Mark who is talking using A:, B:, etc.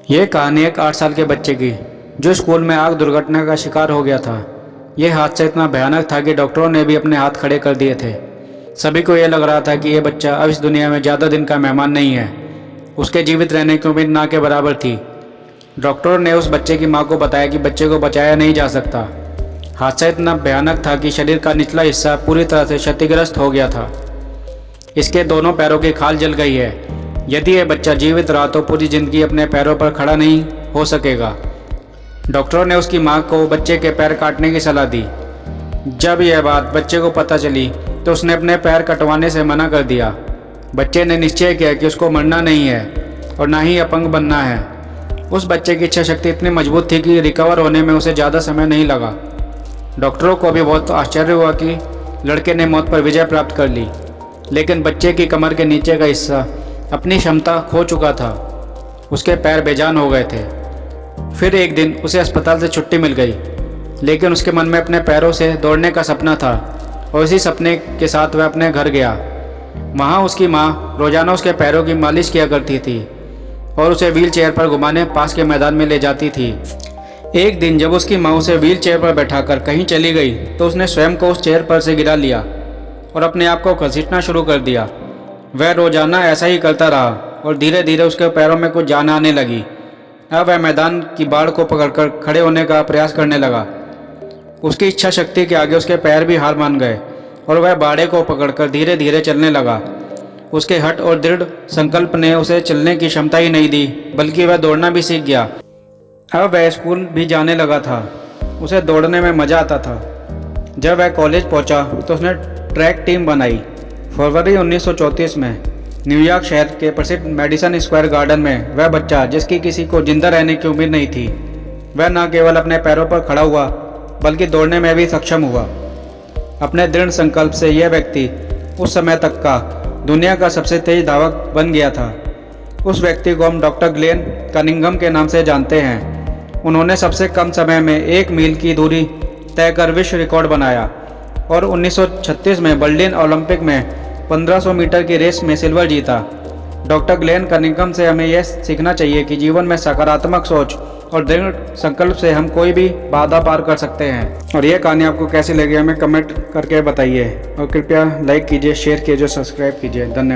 A: यह कहानी एक 8 साल के बच्चे की जो स्कूल में आग दुर्घटना का शिकार हो गया था। यह हादसा इतना भयानक था कि डॉक्टरों ने भी अपने हाथ खड़े कर दिए थे। सभी को यह लग रहा था कि यह बच्चा अब इस दुनिया में ज़्यादा दिन का मेहमान नहीं है। उसके जीवित रहने की उम्मीद ना के बराबर थी। डॉक्टरों ने उस बच्चे की मां को बताया कि बच्चे को बचाया नहीं जा सकता। हादसा इतना भयानक था कि शरीर का निचला हिस्सा पूरी तरह से क्षतिग्रस्त हो गया था। इसके दोनों पैरों की खाल जल गई है। यदि यह बच्चा जीवित रहा तो पूरी ज़िंदगी अपने पैरों पर खड़ा नहीं हो सकेगा। डॉक्टरों ने उसकी मां को बच्चे के पैर काटने की सलाह दी। जब यह बात बच्चे को पता चली तो उसने अपने पैर कटवाने से मना कर दिया। बच्चे ने निश्चय किया कि उसको मरना नहीं है और ना ही अपंग बनना है। उस बच्चे की इच्छा शक्ति इतनी मजबूत थी कि रिकवर होने में उसे ज़्यादा समय नहीं लगा। डॉक्टरों को भी बहुत आश्चर्य हुआ कि लड़के ने मौत पर विजय प्राप्त कर ली, लेकिन बच्चे की कमर के नीचे का हिस्सा अपनी क्षमता खो चुका था। उसके पैर बेजान हो गए थे। फिर एक दिन उसे अस्पताल से छुट्टी मिल गई, लेकिन उसके मन में अपने पैरों से दौड़ने का सपना था और इसी सपने के साथ वह अपने घर गया। वहाँ उसकी माँ रोज़ाना उसके पैरों की मालिश किया करती थी और उसे व्हील चेयर पर घुमाने पास के मैदान में ले जाती थी। एक दिन जब उसकी माँ उसे व्हील चेयर पर बैठाकर कहीं चली गई तो उसने स्वयं को उस चेयर पर से गिरा लिया और अपने आप को घसीटना शुरू कर दिया। वह रोज़ाना ऐसा ही करता रहा और धीरे धीरे उसके पैरों में कुछ जान आने लगी। अब वह मैदान की बाड़ को पकड़कर खड़े होने का प्रयास करने लगा। उसकी इच्छा शक्ति के आगे उसके पैर भी हार मान गए और वह बाड़े को पकड़कर धीरे धीरे चलने लगा। उसके हठ और दृढ़ संकल्प ने उसे चलने की क्षमता ही नहीं दी, बल्कि वह दौड़ना भी सीख गया। अब वह स्कूल भी जाने लगा था। उसे दौड़ने में मज़ा आता था। जब वह कॉलेज पहुंचा तो उसने ट्रैक टीम बनाई। फरवरी 1934 में न्यूयॉर्क शहर के प्रसिद्ध मेडिसन स्क्वायर गार्डन में वह बच्चा जिसकी किसी को जिंदा रहने की उम्मीद नहीं थी, वह न केवल अपने पैरों पर खड़ा हुआ बल्कि दौड़ने में भी सक्षम हुआ। अपने दृढ़ संकल्प से यह व्यक्ति उस समय तक का दुनिया का सबसे तेज धावक बन गया था। उस व्यक्ति को हम डॉक्टर ग्लेन कनिंघम के नाम से जानते हैं। उन्होंने सबसे कम समय में 1 मील की दूरी तय कर विश्व रिकॉर्ड बनाया और 1936 में बर्लिन ओलंपिक में 1500 मीटर की रेस में सिल्वर जीता। डॉक्टर ग्लेन कनिंघम से हमें यह सीखना चाहिए कि जीवन में सकारात्मक सोच और दृढ़ संकल्प से हम कोई भी बाधा पार कर सकते हैं। और यह कहानी आपको कैसी लगी हमें कमेंट करके बताइए और कृपया लाइक कीजिए, शेयर कीजिए, सब्सक्राइब कीजिए। धन्यवाद।